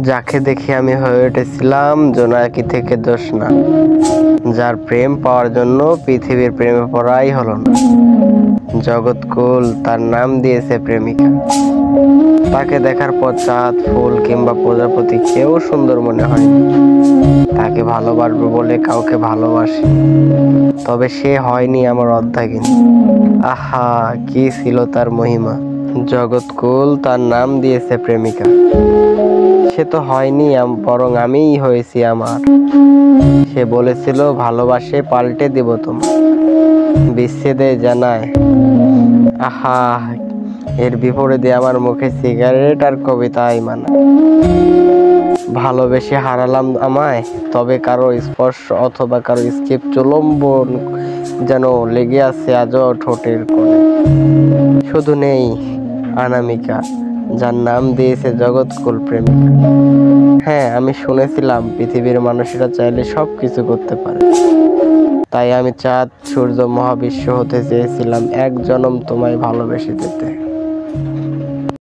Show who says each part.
Speaker 1: যাকে দেখে আমি হয়ে উঠেছিলাম জোনাকি থেকে জোছনা, যার প্রেম পাওয়ার জন্য পৃথিবীর প্রেমে পড়াই হলো না। জগৎকুল তার নাম দিয়েছে প্রেমিকা। তাকে দেখার পর চাঁদ, ফুল কিংবা প্রজাপতি কেউ সুন্দর মনে হয়নি। তাকে ভালোবাসবো বলে কাউকে ভালোবাসি, তবে সে হয়নি আমার অর্ধাঙ্গিনী। আহা, কি ছিল তার মহিমা! জগৎকুল তার নাম দিয়েছে প্রেমিকা। সে তো হয়নি, বরং আমিই হয়েছি আমার। সে বলেছিল ভালোবাসে পাল্টে দিব তোমার, বিচ্ছেদে জানায়। আহা, এর বিপরীতে আমার মুখে সিগারেট আর কবিতাই মানা। ভালোবেসে হারালাম আমায়, তবে কারো স্পর্শ অথবা কারো স্কিপ চুম্বন যেন লেগে আছে আজও ঠোঁটের কোণে। শুধু নেই অনামিকা, যার নাম দিয়েছে জগৎকুল প্রেমিকা। হ্যাঁ, আমি শুনেছিলাম পৃথিবীর মানুষেরা চাইলে সব কিছু করতে পারে। তাই আমি চাঁদ, সূর্য, মহাবিশ্ব হতে চেয়েছিলাম এক জনম তোমায় ভালোবেসে যেতে।